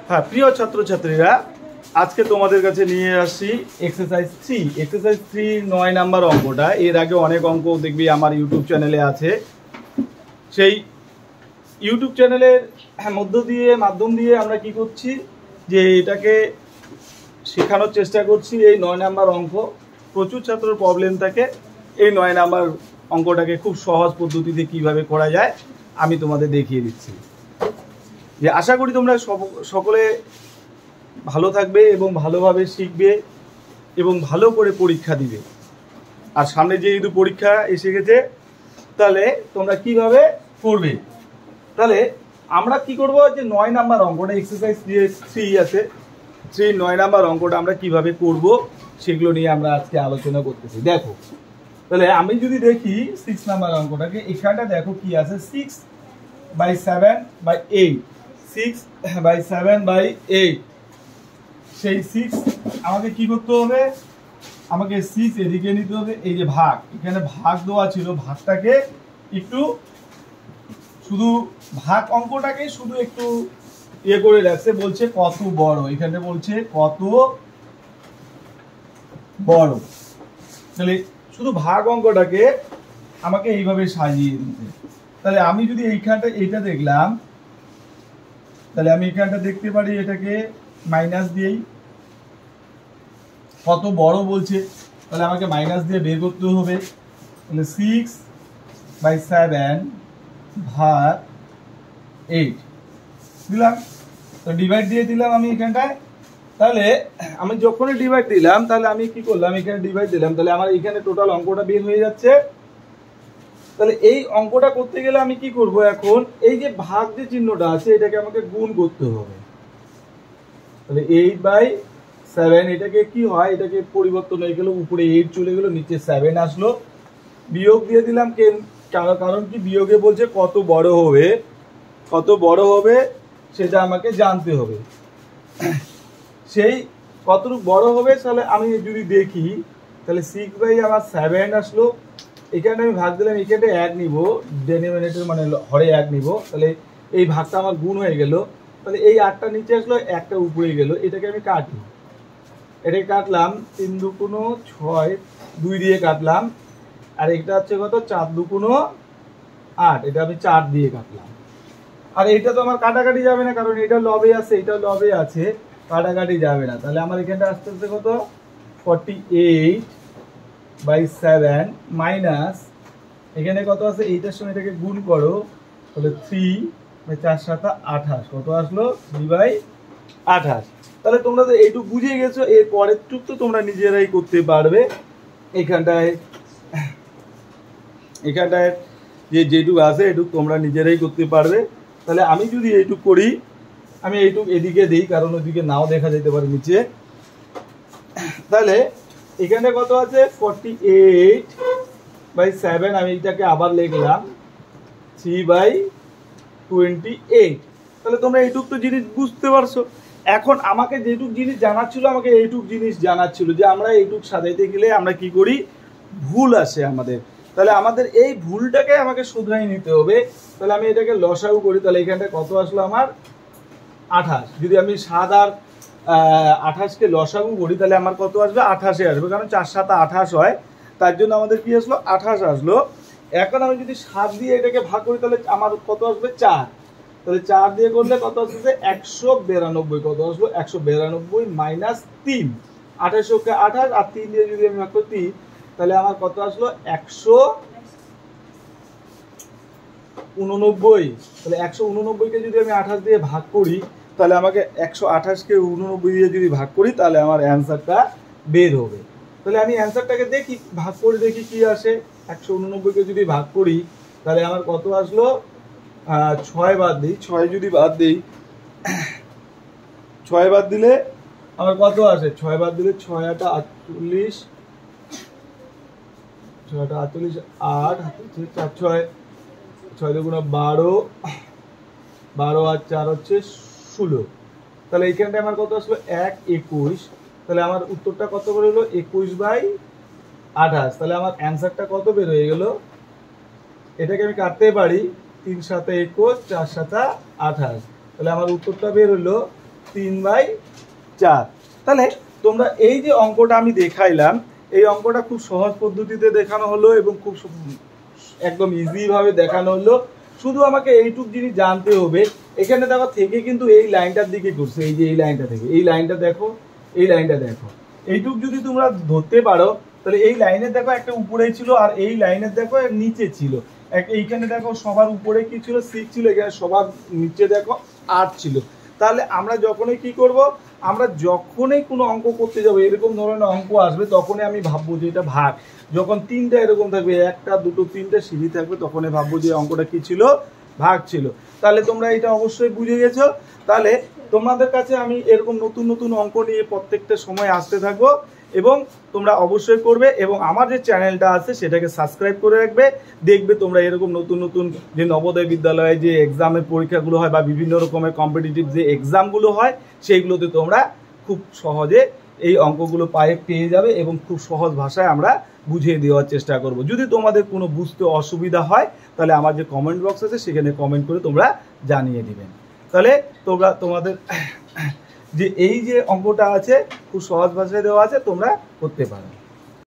হ্যাঁ প্রিয় ছাত্রছাত্রীরা, আজকে তোমাদের কাছে নিয়ে আসছি এক্সারসাইজ 3। এক্সারসাইজ 3 9 নাম্বার অঙ্কটা। এর আগে অনেক অঙ্ক দেখবি আমার ইউটিউব চ্যানেলে আছে। সেই ইউটিউব চ্যানেলের মাধ্যম দিয়ে আমরা কি করছি, যে এটাকে শেখানোর চেষ্টা করছি। এই 9 নাম্বার অঙ্ক প্রচুর ছাত্রের প্রবলেম থাকে। এই 9 নাম্বার অঙ্কটাকে খুব সহজ পদ্ধতিতে কিভাবে করা যায় আমি তোমাদের দেখিয়ে দিচ্ছি। যে আশা করি তোমরা সকলে ভালো থাকবে এবং ভালোভাবে শিখবে এবং ভালো করে পরীক্ষা দিবে। আর সামনে যেহেতু পরীক্ষা এসে গেছে, তাহলে তোমরা কিভাবে করবে। তাহলে আমরা কি করব, যে 9 নাম্বার অঙ্কটা এক্সারসাইজ 3 আছে, 3 9 নাম্বার অঙ্কটা আমরা কিভাবে করব সেগুলো নিয়ে আমরা আজকে আলোচনা করতেছি। দেখো, তাহলে আমি যদি দেখি 6 নাম্বার অঙ্কটাকে, এখানটা দেখো কি আছে, 6/7/8, 6/7/8। সেই 6 আমাকে কি করতে হবে, আমাকে 6 এদিকে নিতে হবে। এই যে ভাগ, এখানে ভাগ দেওয়া ছিল, ভাগটাকে একটু শুধু ভাগ অঙ্কটাকে শুধু একটু ইয়ে করে রাখছে, বলছে কত বড়, এখানে বলছে কত বড়। তাহলে শুধু ভাগ অঙ্কটাকে আমাকে এইভাবে সাজিয়ে দিতে। তাহলে আমি যদি এইখানটা এইটা দেখলাম, তাহলে আমি এখানটা দেখতে পারি এটাকে মাইনাস দিয়েই, কত বড় বলছে, তাহলে আমাকে মাইনাস দিয়ে বের করতে হবে। তাহলে 6/7/8 দিলাম, তো ডিভাইড দিয়ে দিলাম আমি এখানটায়। তাহলে আমি যখনই ডিভাইড দিলাম, তাহলে আমি কি করলাম, এখানে ডিভাইড দিলাম, তাহলে আমার এখানে টোটাল অঙ্কটা বের হয়ে যাচ্ছে। তাহলে এই অঙ্কটা করতে গেলে আমি কি করব, এখন এই যে ভাগ যে চিহ্নটা আছে এটাকে আমাকে গুণ করতে হবে। তাহলে 8/7, এটাকে কি হয়, এটাকে পরিবর্তন হয়ে গেল, উপরে 8 চলে গেল, নিচে 7 আসলো। বিয়োগ দিয়ে দিলাম, কারণ কি বিয়োগে বলছে কত বড় হবে, কত বড় হবে সেটা আমাকে জানতে হবে। সেই কতটুকু বড় হবে, তাহলে আমি যদি দেখি, তাহলে 6/7 আসলো। এখানে আমি ভাগ দিলাম, এখানে 1 নিব, ডেনোমিনেটর মানে হরে 1 নিব। তাহলে এই ভাগটা আমার গুণ হয়ে গেল। তাহলে এই 8টা নিচে আসলো, 1টা উপরে গেল। এটাকে আমি কাটি, এটাকে কাটলাম 3 দুগুণ 6, 2 দিয়ে কাটলাম। আর এটা হচ্ছে কত, 4 দুগুণ 8, এটা আমি 4 দিয়ে কাটলাম। আর এটা তো আমার কাটাকাটি যাবে না, কারণ এটা লবে আছে, এটা লবে আছে, কাটাকাটি যাবে না। তাহলে আমার এখানটা আসতে আসতে কত, 48/7 মাইনাস এখানে কত আছে, এইটার সঙ্গে এটাকে গুণ করো, তাহলে 3/4/7 কত আসলো, 3/28। তাহলে তোমরা তো এইটুকু বুঝে গেছো, এর পরের টুক তো তোমরা নিজেরাই করতে পারবে। এখানটায় যেটুকু আছে এটুকু তোমরা নিজেরাই করতে পারবে। তাহলে আমি যদি এইটুক করি, আমি এইটুক এদিকে দিই, কারণ ওইদিকে নাও দেখা যেতে পারে নিচে। তাহলে এখানে কত আছে, 48/7, আমি এটাকে আবার লিখলাম 3/28। তাহলে তোমরা এইটুক তো জিনিস বুঝতে পারছো। এখন আমাকে যেটুক জিনিস জানাচ্ছিল, আমাকে এইটুক জিনিস জানাচ্ছিল, যে আমরা এইটুক সাজাইতে গেলে আমরা কি করি, ভুল আসে আমাদের। তাহলে আমাদের এই ভুলটাকে আমাকে শুধরাই নিতে হবে। তাহলে আমি এটাকে লসাগু করি, তাহলে এখানটা কত আসলো আমার 28। যদি আমি 7 আর 28কে লসাগু করি, তাহলে আমার কত আসবে, 28 আসবে, কারণ 4/7 28 হয়, তার জন্য আমাদের কি আসলো, 28 আসলো। এখন আমি যদি 7 দিয়ে এটাকে ভাগ করি, তাহলে আমার কত আসবে, 4। তাহলে 4 দিয়ে করলে কত আসছে, 192। কত আসলো, 192 মাইনাস 3, 28কে 28 আর 3 দিয়ে যদি আমি ভাগ করি, তাহলে আমার কত আসলো, 189। তাহলে 189কে যদি আমি 28 দিয়ে ভাগ করি, তাহলে আমাকে 128কে 89 দিয়ে যদি ভাগ করি, তাহলে আমার অ্যান্সারটা বের হবে। তাহলে আমি অ্যান্সারটাকে দেখি, ভাগ করে দেখি কি আসে। 189কে যদি ভাগ করি, তাহলে আমার কত আসলো, 6 বাদ দিই, 6 যদি বাদ দিই, 6 বাদ দিলে আমার কত আসে, 6 বাদ দিলে 6 8 48, 6 8 48, 8 4 6, 6 দুগুণ 12, 12 আর 4 হচ্ছে 16। তাহলে এইখানটা আমার কত আসলো, 1 21। তাহলে আমার উত্তরটা কত বের হলো, 21/28। তাহলে আমার অ্যান্সারটা কত বের হয়ে গেল, এটাকে আমি কাটতে পারি, 3 7 21, 4 7 28। তাহলে আমার উত্তরটা বের হলো 3/4। তাহলে তোমরা এই যে অঙ্কটা আমি দেখাইলাম, এই অঙ্কটা খুব সহজ পদ্ধতিতে দেখানো হলো এবং খুব একদম ইজি ভাবে দেখানো হলো। শুধু আমাকে এইটুক জিনিস জানতে হবে, এখানে দেখো থেকে কিন্তু এই লাইনটার দিকে করছে, এই যে এই লাইনটা থেকে, এই লাইনটা দেখো, এই লাইনটা দেখো, এইটুক যদি তোমরা ধরতে পারো তাহলে এই লাইনের দেখো একটা উপরে ছিল আর এই লাইনের দেখো নিচে ছিল। এইখানে দেখো সবার উপরে কি ছিল 6 ছিল, এখানে সবার নিচে দেখো 8 ছিল। তাহলে আমরা যখনই কি করব, আমরা যখনই কোনো অঙ্ক করতে যাবো এরকম ধরনের অঙ্ক আসবে তখনই আমি ভাববো যে এটা ভাগ। যখন তিনটা এরকম থাকবে, একটা দুটো তিনটা সিঁড়ি থাকবে, তখনই ভাববো যে অঙ্কটা কি ছিল, ভাগ ছিল। তাহলে তোমরা এটা অবশ্যই বুঝে গেছো। তাহলে তোমাদের কাছে আমি এরকম নতুন নতুন অঙ্ক নিয়ে প্রত্যেকটা সময় আসতে থাকবো এবং তোমরা অবশ্যই করবে এবং আমার যে চ্যানেলটা আছে সেটাকে সাবস্ক্রাইব করে রাখবে। দেখবে তোমরা এরকম নতুন নতুন যে নবোদয় বিদ্যালয়ে যে এক্সামের পরীক্ষাগুলো হয় বা বিভিন্ন রকমের কম্পিটিটিভ যে এক্সামগুলো হয় সেইগুলোতে তোমরা খুব সহজে এই অঙ্কগুলো পেয়ে যাবে এবং খুব সহজ ভাষায় আমরা বুঝিয়ে দেওয়ার চেষ্টা করব। যদি তোমাদের কোনো বুঝতে অসুবিধা হয় তাহলে আমার যে কমেন্ট বক্স আছে সেখানে কমেন্ট করে তোমরা জানিয়ে দিবেন। তাহলে তোমরা তোমাদের যে এই যে অঙ্কটা আছে খুব সহজ ভাষায় দেওয়া আছে, তোমরা করতে পারো।